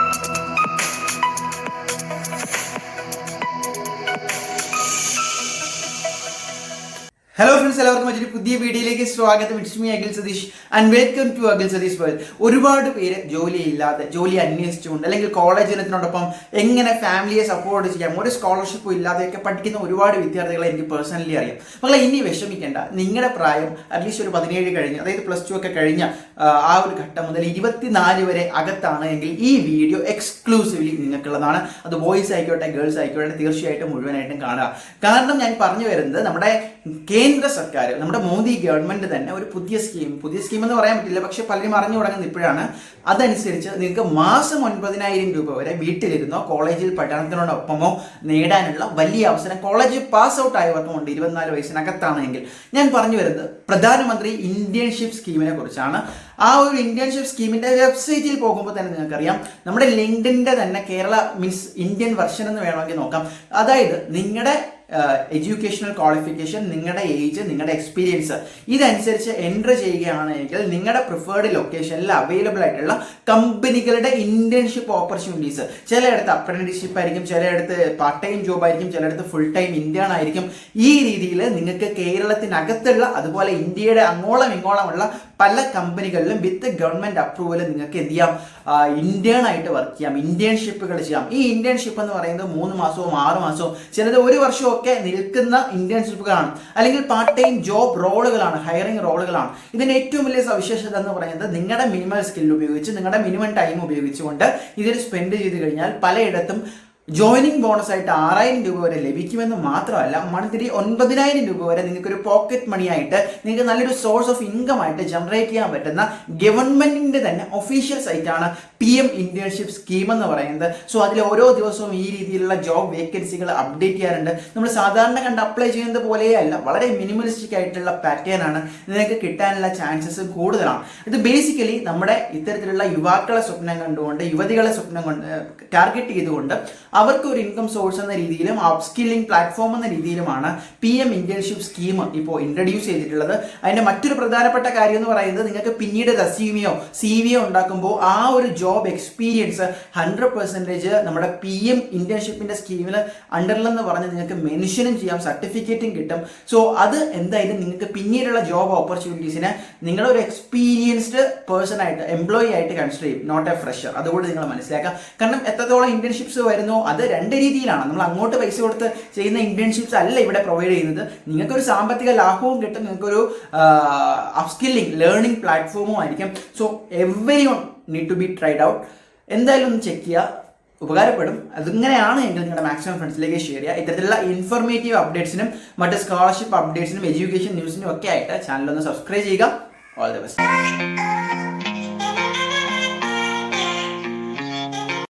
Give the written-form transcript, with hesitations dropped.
Hello friends, എല്ലാവർക്കും മറ്റൊരു പുതിയ വീഡിയോയിലേക്ക് സ്വാഗതം. It's me Akhil Satheesh and welcome to Akhil Satheesh world. ഒരുപാട് പേര് ജോലിയില്ലാതെ, ജോലി അന്വേഷിച്ചുകൊണ്ട് അല്ലെങ്കിൽ കോളേജ് ദിനത്തിനോടൊപ്പം എങ്ങനെ ഫാമിലിയെ സപ്പോർട്ട് ചെയ്യാം, ഒരു സ്കോളർഷിപ്പും ഇല്ലാതെയൊക്കെ പഠിക്കുന്ന ഒരുപാട് വിദ്യാർത്ഥികളെ എനിക്ക് പേഴ്സണലി അറിയാം. മക്കളെ, ഇനി വിഷമിക്കേണ്ട. നിങ്ങളുടെ പ്രായം അറ്റ്ലീസ്റ്റ് ഒരു 17 കഴിഞ്ഞ്, അതായത് +2 ഒക്കെ കഴിഞ്ഞ ആ ഒരു ഘട്ടം മുതൽ 24 വരെ അകത്താണ് എങ്കിൽ ഈ വീഡിയോ എക്സ്ക്ലൂസീവ്ലി നിങ്ങൾക്കുള്ളതാണ്. അത് ബോയ്സ് ആയിക്കോട്ടെ ഗേൾസ് ആയിക്കോട്ടെ, തീർച്ചയായിട്ടും മുഴുവനായിട്ടും കാണുക. കാരണം ഞാൻ പറഞ്ഞു വരുന്നത്, നമ്മുടെ കേന്ദ്ര സർക്കാർ, നമ്മുടെ മോദി ഗവൺമെന്റ് തന്നെ ഒരു പുതിയ സ്കീം എന്ന് പറയാൻ പറ്റില്ല, പക്ഷെ പലരും അറിഞ്ഞു തുടങ്ങുന്നത് ഇപ്പോഴാണ്. അതനുസരിച്ച് നിങ്ങൾക്ക് മാസം 9,000 രൂപ വരെ വീട്ടിലിരുന്നോ കോളേജിൽ പഠനത്തിനോടൊപ്പമോ നേടാനുള്ള വലിയ അവസരം കോളേജ് പാസ് ഔട്ട് ആയവർക്കുമുണ്ട്, 24 വയസ്സിനകത്താണെങ്കിൽ. ഞാൻ പറഞ്ഞു വരുന്നത് പ്രധാനമന്ത്രി ഇന്റേൺഷിപ്പ് സ്കീമിനെ കുറിച്ചാണ്. ആ ഒരു ഇന്റേൺഷിപ്പ് സ്കീമിന്റെ വെബ്സൈറ്റിൽ പോകുമ്പോൾ തന്നെ നിങ്ങൾക്കറിയാം, നമ്മുടെ ലിങ്ക്ഡിന്റെ തന്നെ കേരള മീൻസ് ഇന്ത്യൻ വെർഷൻ എന്ന് വേണമെങ്കിൽ നോക്കാം. അതായത് നിങ്ങളുടെ എഡ്യൂക്കേഷണൽ ക്വാളിഫിക്കേഷൻ, നിങ്ങളുടെ ഏജ്, നിങ്ങളുടെ എക്സ്പീരിയൻസ് ഇതനുസരിച്ച് എൻറ്റർ ചെയ്യുകയാണെങ്കിൽ നിങ്ങളുടെ പ്രിഫേർഡ് ലൊക്കേഷനിൽ അവൈലബിൾ ആയിട്ടുള്ള കമ്പനികളുടെ ഇന്റേൺഷിപ്പ് ഓപ്പർച്യൂണിറ്റീസ്, ചിലയിടത്ത് അപ്രന്റീസ്ഷിപ്പ് ആയിരിക്കും, ചിലയിടത്ത് പാർട്ട് ടൈം ജോബ് ആയിരിക്കും, ചിലയിടത്ത് ഫുൾ ടൈം ഇന്റേൺ ആയിരിക്കും. ഈ രീതിയിൽ നിങ്ങൾക്ക് കേരളത്തിനകത്തുള്ള അതുപോലെ ഇന്ത്യയുടെ അങ്ങോളം ഇങ്ങോളമുള്ള പല കമ്പനികളിലും വിത്ത് ഗവൺമെന്റ് അപ്രൂവൽ നിങ്ങൾക്ക് എന്ത് ചെയ്യാം, ഇന്റേൺ ആയിട്ട് വർക്ക് ചെയ്യാം, ഇന്റേൺഷിപ്പുകൾ ചെയ്യാം. ഈ ഇന്റേൺഷിപ്പ് എന്ന് പറയുന്നത് 3 മാസവും 6 മാസവും ചിലത് 1 വർഷവും ഒക്കെ നിൽക്കുന്ന ഇന്റേൺഷിപ്പുകളാണ്, അല്ലെങ്കിൽ പാർട്ട് ടൈം ജോബ് റോളുകളാണ്, ഹയറിംഗ് റോളുകളാണ്. ഇതിന്റെ ഏറ്റവും വലിയ സവിശേഷത എന്ന് പറയുന്നത്, നിങ്ങളുടെ മിനിമം സ്കിൽ ഉപയോഗിച്ച്, നിങ്ങളുടെ മിനിമം ടൈം ഉപയോഗിച്ചുകൊണ്ട് ഇതിൽ സ്പെൻഡ് ചെയ്ത് കഴിഞ്ഞാൽ പലയിടത്തും ജോയിനിങ് ബോണസ് ആയിട്ട് 6,000 രൂപ വരെ ലഭിക്കുമെന്ന് മാത്രമല്ല, മന്ത്ലി 9,000 രൂപ വരെ നിങ്ങൾക്ക് ഒരു പോക്കറ്റ് മണി ആയിട്ട്, നിങ്ങൾക്ക് നല്ലൊരു സോഴ്സ് ഓഫ് ഇൻകം ആയിട്ട് ജനറേറ്റ് ചെയ്യാൻ പറ്റുന്ന ഗവൺമെന്റിന്റെ തന്നെ ഒഫീഷ്യൽ സൈറ്റാണ് PM ഇന്റേൺഷിപ്പ് സ്കീം എന്ന് പറയുന്നത്. സോ അതിൽ ഓരോ ദിവസവും ഈ രീതിയിലുള്ള ജോബ് വേക്കൻസികൾ അപ്ഡേറ്റ് ചെയ്യാറുണ്ട്. നമ്മൾ സാധാരണ കണ്ട് അപ്ലൈ ചെയ്യുന്നത് പോലെയല്ല, വളരെ മിനിമലിസ്റ്റിക് ആയിട്ടുള്ള പാറ്റേൺ ആണ്. നിങ്ങൾക്ക് കിട്ടാനുള്ള ചാൻസസ് കൂടുതലാണ്. ഇത് ബേസിക്കലി നമ്മുടെ ഇത്തരത്തിലുള്ള യുവാക്കളെ സ്വപ്നം കണ്ടുകൊണ്ട്, യുവതികളെ സ്വപ്നം കൊണ്ട് ടാർഗറ്റ് ചെയ്തുകൊണ്ട് അവർക്ക് ഒരു ഇൻകം സോഴ്സ് എന്ന രീതിയിലും അപ് സ്കില്ലിംഗ് പ്ലാറ്റ്ഫോം എന്ന രീതിയിലുമാണ് PM ഇന്റേൺഷിപ്പ് സ്കീം ഇപ്പോൾ ഇൻട്രൊഡ്യൂസ് ചെയ്തിട്ടുള്ളത്. അതിന്റെ മറ്റൊരു പ്രധാനപ്പെട്ട കാര്യം എന്ന് പറയുന്നത്, നിങ്ങൾക്ക് പിന്നീട് റെസ്യൂമെയോ CV ഉണ്ടാക്കുമ്പോൾ ആ ഒരു ജോബ് എക്സ്പീരിയൻസ് 100% നമ്മുടെ PM ഇന്റേൺഷിപ്പിന്റെ സ്കീമിൽ അണ്ടർലെന്ന് പറഞ്ഞ് നിങ്ങൾക്ക് മെൻഷനും ചെയ്യാം, സർട്ടിഫിക്കറ്റും കിട്ടും. സോ അത് എന്തായാലും നിങ്ങൾക്ക് പിന്നീടുള്ള ജോബ് ഓപ്പർച്യൂണിറ്റീസിന് നിങ്ങളൊരു എക്സ്പീരിയൻസ്ഡ് പേഴ്സൺ ആയിട്ട്, എംപ്ലോയി ആയിട്ട് കൺസിഡർ ചെയ്യും, നോട്ട് എ ഫ്രഷർ. അതുകൊണ്ട് നിങ്ങൾ മനസ്സിലാക്കാം. കാരണം എത്രത്തോളം ഇന്റേൺഷിപ്സ് വരുന്നു അത് 2 രീതിയിലാണ്. നമ്മൾ അങ്ങോട്ട് പൈസ കൊടുത്ത് ചെയ്യുന്ന ഇന്റേൺഷിപ്സ് അല്ല ഇവിടെ പ്രൊവൈഡ് ചെയ്യുന്നത്. നിങ്ങൾക്കൊരു സാമ്പത്തിക ലാഭവും കിട്ടും, നിങ്ങൾക്കൊരു അപ്സ്കില്ലിംഗ് ലേണിംഗ് പ്ലാറ്റ്ഫോമും ആയിരിക്കും. So every one need to be tried out. എന്തായാലും ഒന്ന് ചെക്ക് ചെയ്യുക, ഉപകാരപ്പെടും. അതിങ്ങനെയാണ് എങ്കിൽ നിങ്ങളുടെ മാക്സിമം ഫ്രണ്ട്സിലേക്ക് ഷെയർ ചെയ്യുക. ഇത്തരത്തിലുള്ള ഇൻഫോർമേറ്റീവ് അപ്ഡേറ്റ്സിനും മറ്റ് സ്കോളർഷിപ്പ് അപ്ഡേറ്റ്സിനും എഡ്യൂക്കേഷൻ ന്യൂസിനും ഒക്കെ ആയിട്ട് ചാനൽ ഒന്ന് സബ്സ്ക്രൈബ് ചെയ്യുക. All the best.